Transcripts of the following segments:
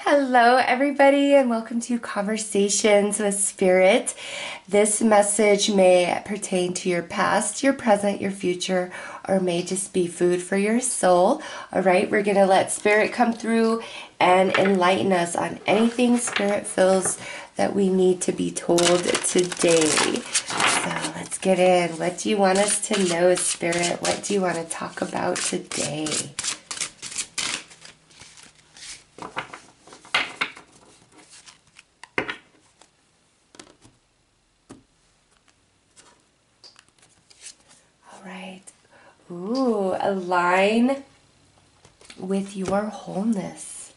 Hello, everybody, and welcome to Conversations with Spirit. This message may pertain to your past, your present, your future, or may just be food for your soul. All right, we're going to let Spirit come through and enlighten us on anything Spirit feels that we need to be told today. So let's get in. What do you want us to know, Spirit? What do you want to talk about today? Ooh, align with your wholeness.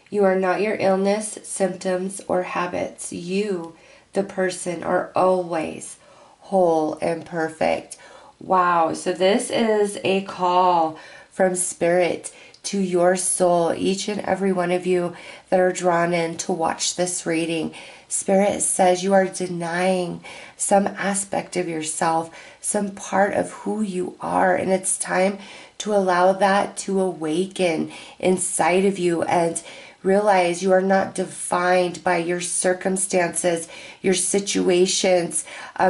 You are not your illness, symptoms, or habits. You, the person, are always whole and perfect. Wow, so this is a call from Spirit to your soul, each and every one of you that are drawn in to watch this reading. Spirit says you are denying some aspect of yourself, some part of who you are, and it's time to allow that to awaken inside of you and realize you are not defined by your circumstances, your situations,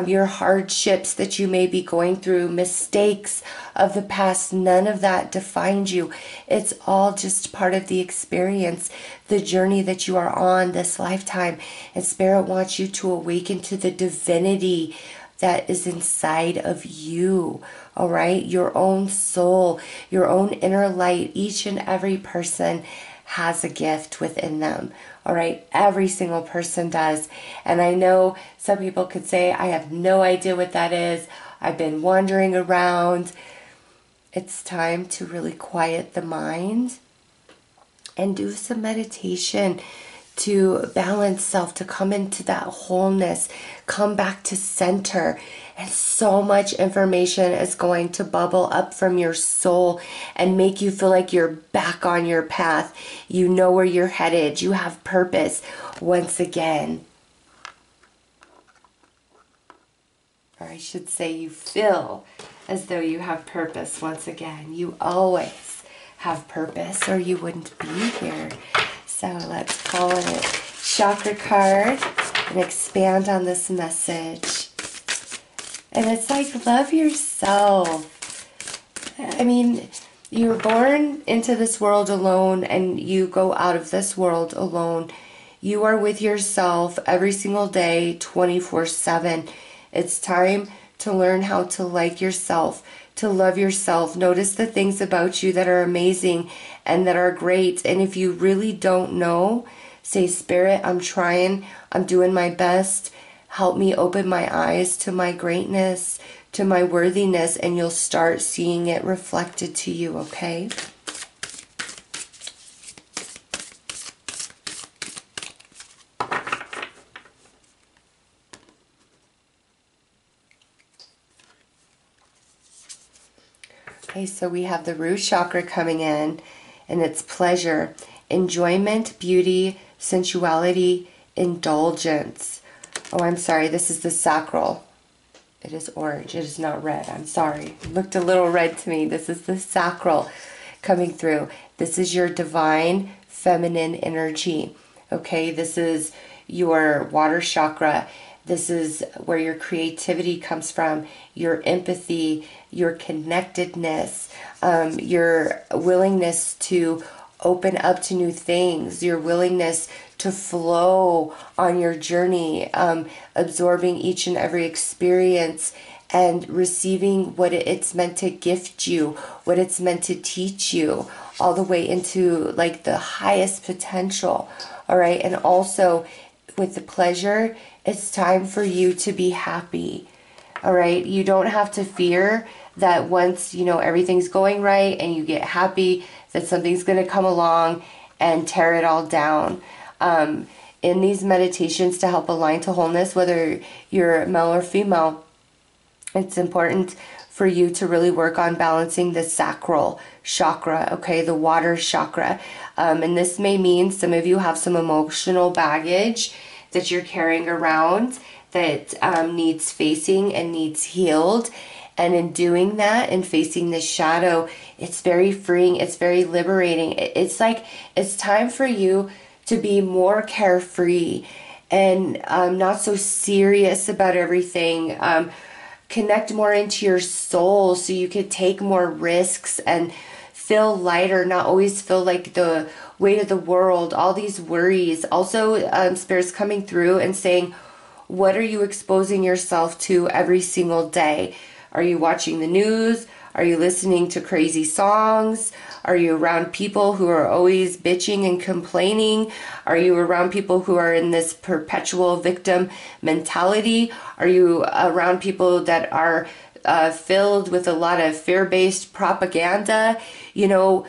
your hardships that you may be going through, mistakes of the past. None of that defines you. It's all just part of the experience, the journey that you are on this lifetime. And Spirit wants you to awaken to the divinity that is inside of you. All right? Your own soul, your own inner light. Each and every person has a gift within them. All right, every single person does. And I know some people could say, I have no idea what that is. I've been wandering around. It's time to really quiet the mind and do some meditation to balance self, to come into that wholeness, come back to center. And so much information is going to bubble up from your soul and make you feel like you're back on your path. You know where you're headed. You have purpose once again. Or I should say you feel as though you have purpose once again. You always have purpose or you wouldn't be here. So let's pull a chakra card and expand on this message. And it's like, love yourself. I mean, you were born into this world alone and you go out of this world alone. You are with yourself every single day, 24/7. It's time to learn how to like yourself, to love yourself. Notice the things about you that are amazing and that are great. And if you really don't know, say, Spirit, I'm trying, I'm doing my best. Help me open my eyes to my greatness, to my worthiness, and you'll start seeing it reflected to you, okay? Okay, so we have the root chakra coming in, and it's pleasure, enjoyment, beauty, sensuality, indulgence. Oh, I'm sorry, this is the sacral. It is orange, it is not red, I'm sorry. It looked a little red to me. This is the sacral coming through. This is your divine feminine energy, okay? This is your water chakra. This is where your creativity comes from, your empathy, your connectedness, your willingness to open up to new things, your willingness to flow on your journey, absorbing each and every experience and receiving what it's meant to gift you, what it's meant to teach you, all the way into like the highest potential. All right. And also with the pleasure, it's time for you to be happy. All right. You don't have to fear that once, you know, everything's going right and you get happy, that something's going to come along and tear it all down. In these meditations to help align to wholeness, whether you're male or female, it's important for you to really work on balancing the sacral chakra, okay, the water chakra. And this may mean some of you have some emotional baggage that you're carrying around that needs facing and needs healed. And in doing that and facing this shadow, it's very freeing. It's very liberating. It's like it's time for you to be more carefree and not so serious about everything. Connect more into your soul so you could take more risks and feel lighter, not always feel like the weight of the world, all these worries. Also, Spirit's coming through and saying, what are you exposing yourself to every single day? Are you watching the news? Are you listening to crazy songs? Are you around people who are always bitching and complaining? Are you around people who are in this perpetual victim mentality? Are you around people that are filled with a lot of fear-based propaganda? You know,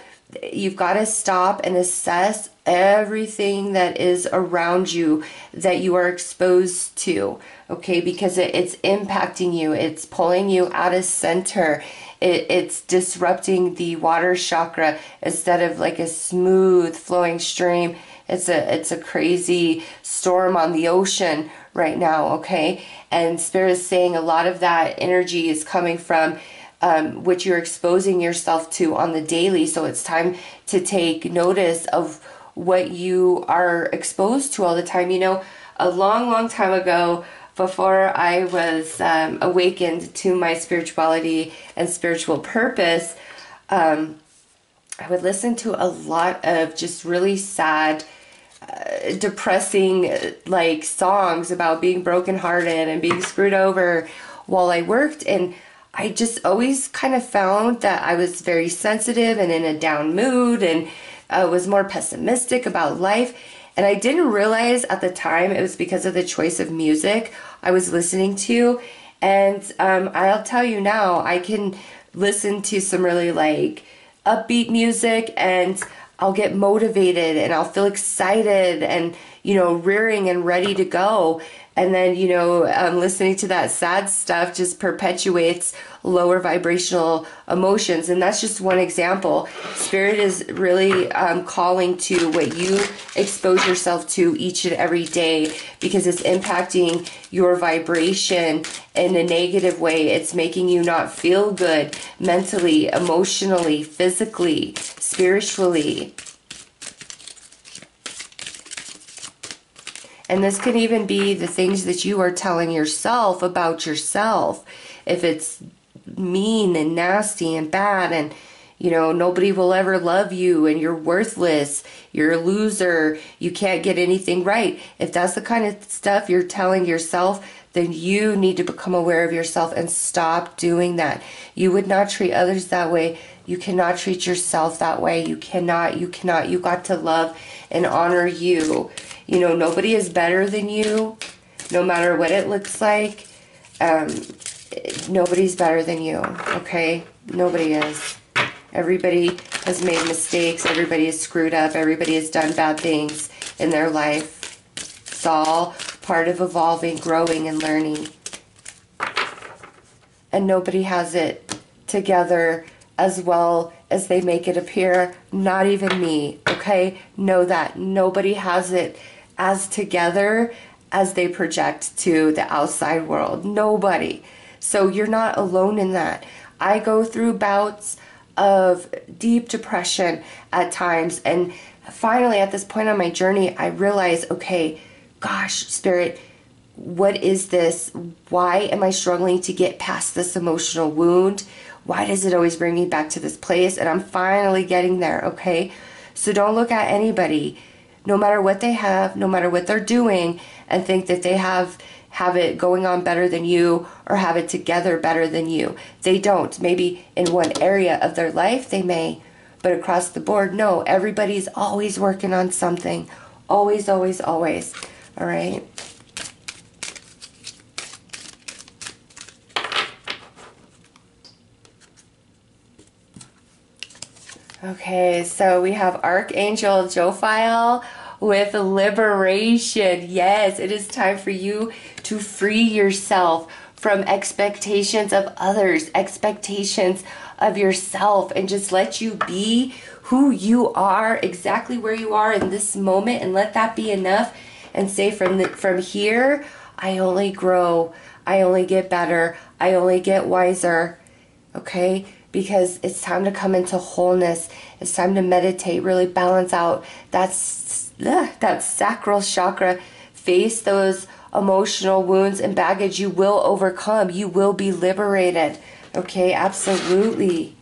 you've got to stop and assess everything that is around you that you are exposed to, okay? Because it's impacting you. It's pulling you out of center. It's disrupting the water chakra instead of like a smooth flowing stream. It's a crazy storm on the ocean right now, okay? And Spirit is saying a lot of that energy is coming from what you're exposing yourself to on the daily. So it's time to take notice of what you are exposed to all the time. You know, a long, long time ago, before I was awakened to my spirituality and spiritual purpose, I would listen to a lot of just really sad, depressing like songs about being brokenhearted and being screwed over while I worked. And I just always kind of found that I was very sensitive and in a down mood and was more pessimistic about life. And I didn't realize at the time it was because of the choice of music I was listening to. And I'll tell you now, I can listen to some really like upbeat music and I'll get motivated and I'll feel excited and, you know, rearing and ready to go. And then, you know, listening to that sad stuff just perpetuates lower vibrational emotions. And that's just one example. Spirit is really calling to what you expose yourself to each and every day, because it's impacting your vibration in a negative way. It's making you not feel good mentally, emotionally, physically, spiritually. And this could even be the things that you are telling yourself about yourself. If it's mean and nasty and bad and, you know, nobody will ever love you and you're worthless, you're a loser, you can't get anything right. If that's the kind of stuff you're telling yourself, then you need to become aware of yourself and stop doing that. You would not treat others that way. You cannot treat yourself that way. You cannot. You got to love and honor you. You know, nobody is better than you, no matter what it looks like. Nobody's better than you, okay? Nobody is. Everybody has made mistakes. Everybody is screwed up. Everybody has done bad things in their life. It's all part of evolving, growing, and learning. And nobody has it together as well as they make it appear. Not even me, okay? Know that. Nobody has it as together as they project to the outside world. Nobody. So you're not alone in that. I go through bouts of deep depression at times, and finally at this point on my journey I realize, okay, gosh, Spirit, what is this? Why am I struggling to get past this emotional wound? Why does it always bring me back to this place? And I'm finally getting there, okay? So don't look at anybody, no matter what they have, no matter what they're doing, and think that they have it going on better than you or have it together better than you. They don't. Maybe in one area of their life they may, but across the board, no. Everybody's always working on something. Always, always, always. All right? Okay, so we have Archangel Joe File with liberation. Yes, it is time for you to free yourself from expectations of others, expectations of yourself, and just let you be who you are, exactly where you are in this moment, and let that be enough. And say from here, I only grow, I only get better, I only get wiser. Okay? because it's time to come into wholeness. It's time to meditate, really balance out that sacral chakra. Face those emotional wounds and baggage. You will overcome. You will be liberated. Okay, absolutely.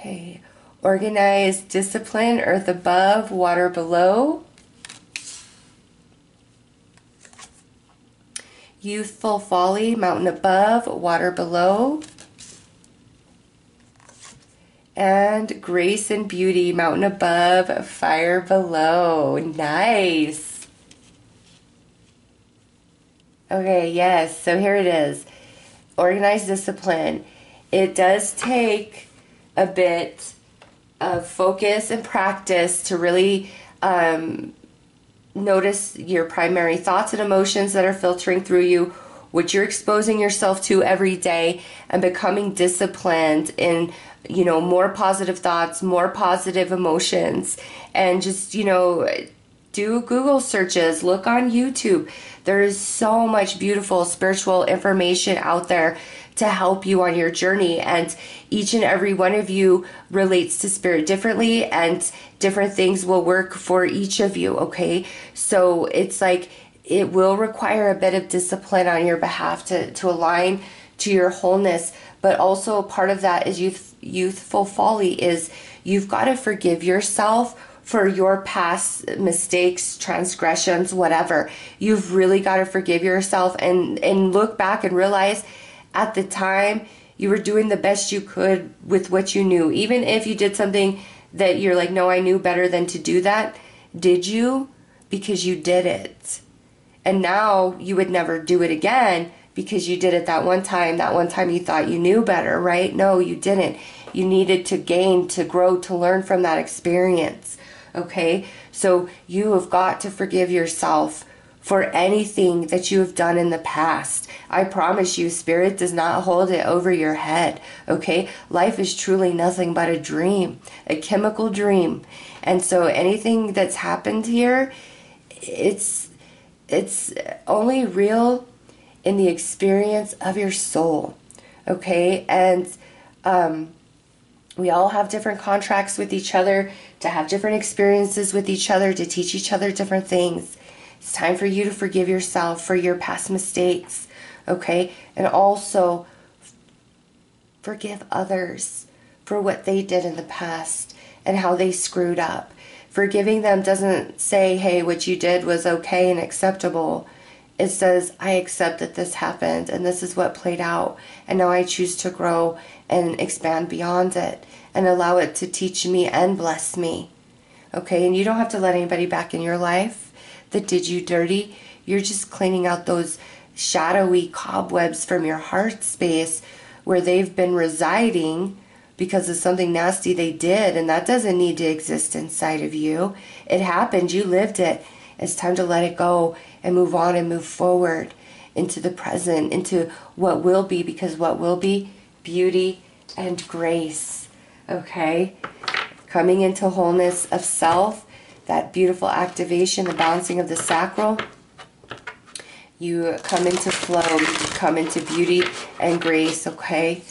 Okay, organized discipline, earth above, water below. Youthful folly, mountain above, water below. And grace and beauty, mountain above, fire below. Nice. Okay, yes, so here it is. Organized discipline. It does take a bit of focus and practice to really notice your primary thoughts and emotions that are filtering through you, what you're exposing yourself to every day, and becoming disciplined in, you know, more positive thoughts, more positive emotions, and just, you know, do Google searches, look on YouTube. There is so much beautiful spiritual information out there to help you on your journey, and each and every one of you relates to spirit differently, and different things will work for each of you, okay? So it's like it will require a bit of discipline on your behalf to align to your wholeness, but also part of that is youthful folly is you've got to forgive yourself for your past mistakes, transgressions, whatever. You've really got to forgive yourself and look back and realize at the time you were doing the best you could with what you knew. Even if you did something that you're like, no, I knew better than to do that. Did you? Because you did it. And now you would never do it again because you did it that one time you thought you knew better, right? No, you didn't. You needed to gain, to grow, to learn from that experience. Okay? So you have got to forgive yourself for anything that you have done in the past. I promise you, Spirit does not hold it over your head, okay? Life is truly nothing but a dream, a chemical dream. And so anything that's happened here, it's only real in the experience of your soul, okay? And we all have different contracts with each other, to have different experiences with each other, to teach each other different things. It's time for you to forgive yourself for your past mistakes, okay? And also forgive others for what they did in the past and how they screwed up. Forgiving them doesn't say, hey, what you did was okay and acceptable. It says, I accept that this happened and this is what played out, and now I choose to grow and expand beyond it and allow it to teach me and bless me, okay? And you don't have to let anybody back in your life that did you dirty. You're just cleaning out those shadowy cobwebs from your heart space where they've been residing because of something nasty they did, and that doesn't need to exist inside of you. It happened, you lived it. It's time to let it go and move on and move forward into the present, into what will be, because what will be, beauty and grace, okay? Coming into wholeness of self, that beautiful activation, the balancing of the sacral. You come into flow, you come into beauty and grace, okay?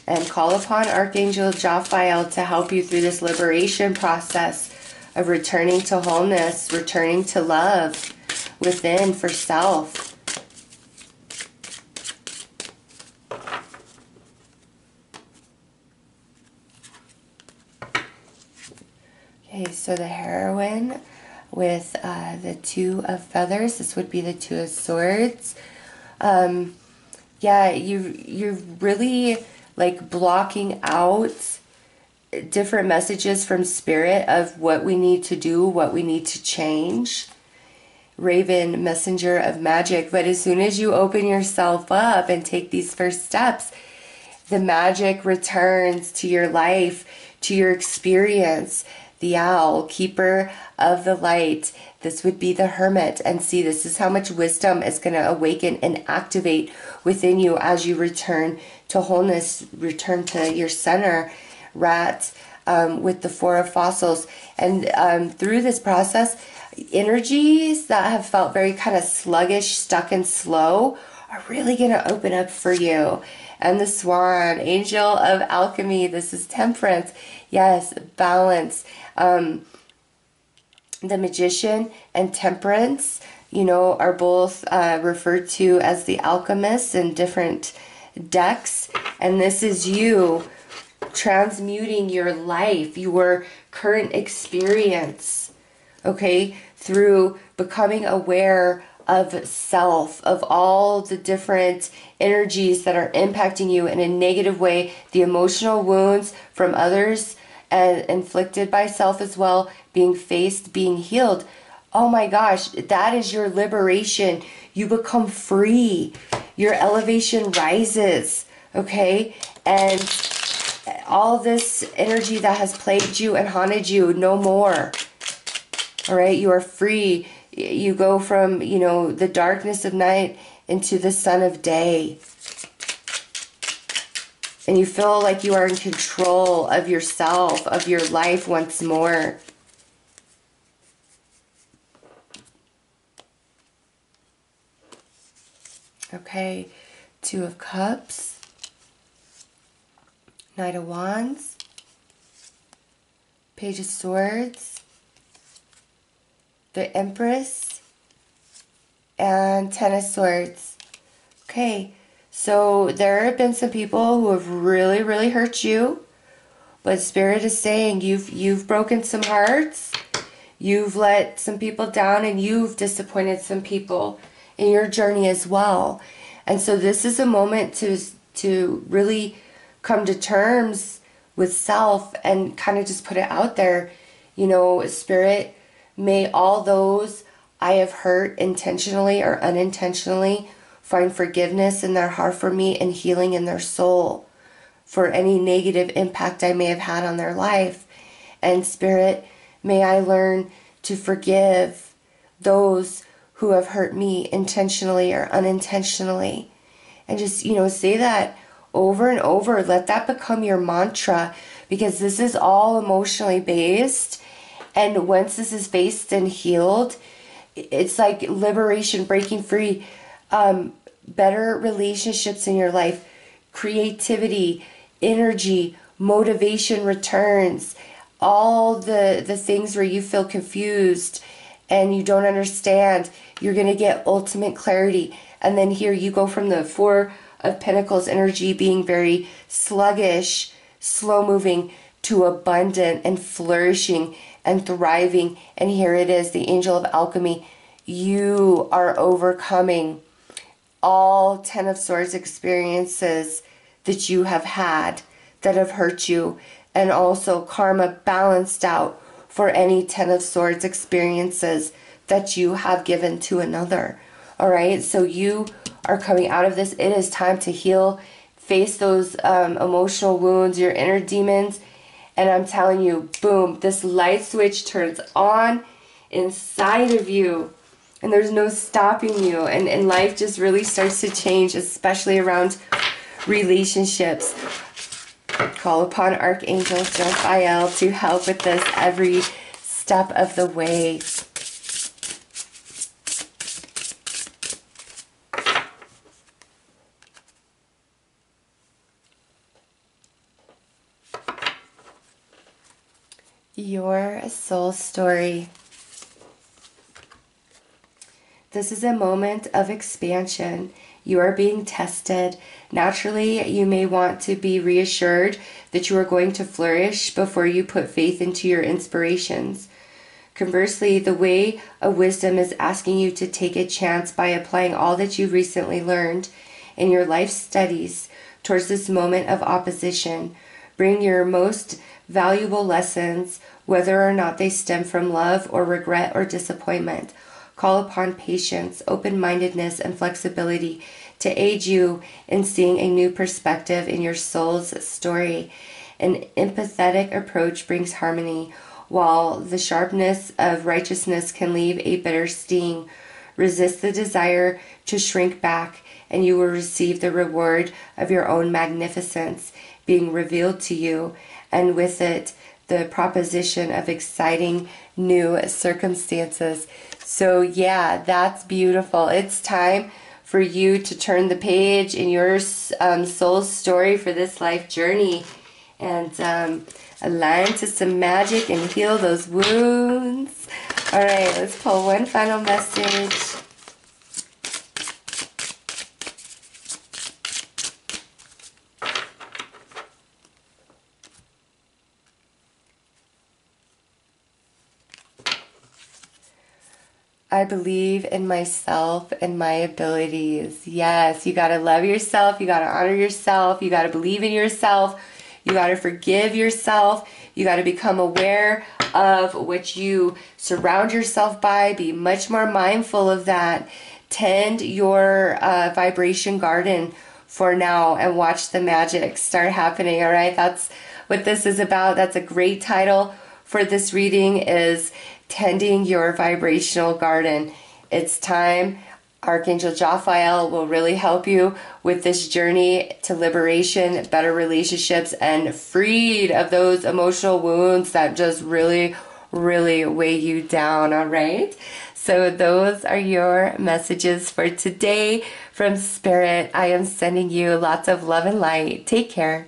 And call upon Archangel Joe File to help you through this liberation process of returning to wholeness, returning to love within for self. Okay, so the heroine with the Two of Feathers, this would be the Two of Swords. Yeah, you're really like blocking out different messages from Spirit of what we need to do, what we need to change. Raven, messenger of magic. But as soon as you open yourself up and take these first steps, the magic returns to your life, to your experience. the owl, keeper of the light. This would be the hermit. And see, this is how much wisdom is going to awaken and activate within you as you return to wholeness, return to your center. Rat, with the Four of Fossils. And through this process, energies that have felt very kind of sluggish, stuck and slow are really going to open up for you. And the Swan, Angel of Alchemy, this is Temperance. Yes, balance. The Magician and Temperance, are both referred to as the alchemists in different decks. And this is you transmuting your life, your current experience, okay, through becoming aware of self, of all the different energies that are impacting you in a negative way, the emotional wounds from others and inflicted by self as well, being faced, being healed. Oh my gosh, that is your liberation. You become free. Your elevation rises, okay? And all this energy that has plagued you and haunted you, no more. All right, you are free. You go from, the darkness of night into the sun of day. And you feel like you are in control of yourself, of your life once more. Okay, Two of Cups, Knight of Wands, Page of Swords, the Empress, and Ten of Swords. Okay, so there have been some people who have really, really hurt you, but Spirit is saying you've broken some hearts, you've let some people down, and you've disappointed some people in your journey as well. And so this is a moment to really come to terms with self and kind of just put it out there. Spirit, may all those I have hurt intentionally or unintentionally find forgiveness in their heart for me and healing in their soul for any negative impact I may have had on their life. And Spirit, may I learn to forgive those who have hurt me intentionally or unintentionally. And just, say that over and over. Let that become your mantra, because this is all emotionally based. And once this is faced and healed, it's like liberation, breaking free, better relationships in your life, creativity, energy, motivation returns, all the things where you feel confused and you don't understand, you're going to get ultimate clarity. And then here you go from the Four of Pentacles energy being very sluggish, slow moving, to abundant and flourishing and thriving. And here it is, the Angel of Alchemy. You are overcoming all Ten of Swords experiences that you have had that have hurt you, and also karma balanced out for any Ten of Swords experiences that you have given to another. All right, so you are coming out of this. It is time to heal, face those emotional wounds, your inner demons. And I'm telling you, boom, this light switch turns on inside of you. And there's no stopping you. And life just really starts to change, especially around relationships. Call upon Archangel Joe File to help with this every step of the way. Your soul story. This is a moment of expansion. You are being tested. Naturally, you may want to be reassured that you are going to flourish before you put faith into your inspirations. Conversely, the way of wisdom is asking you to take a chance by applying all that you recently learned in your life studies towards this moment of opposition. Bring your most valuable lessons, whether or not they stem from love or regret or disappointment. Call upon patience, open-mindedness, and flexibility to aid you in seeing a new perspective in your soul's story. An empathetic approach brings harmony. while the sharpness of righteousness can leave a bitter sting. Resist the desire to shrink back, and you will receive the reward of your own magnificence being revealed to you, and with it, the proposition of exciting new circumstances. So yeah, that's beautiful. It's time for you to turn the page in your soul's story for this life journey, and align to some magic and heal those wounds. All right, let's pull one final message. I believe in myself and my abilities. Yes, you got to love yourself. You got to honor yourself. You got to believe in yourself. You got to forgive yourself. You got to become aware of what you surround yourself by. Be much more mindful of that. Tend your vibration garden for now and watch the magic start happening. All right, that's what this is about. That's a great title for this reading, is tending your vibrational garden. It's time. Archangel Joe File will really help you with this journey to liberation, better relationships, and freed of those emotional wounds that just really, really weigh you down. All right. So those are your messages for today from Spirit. I am sending you lots of love and light. Take care.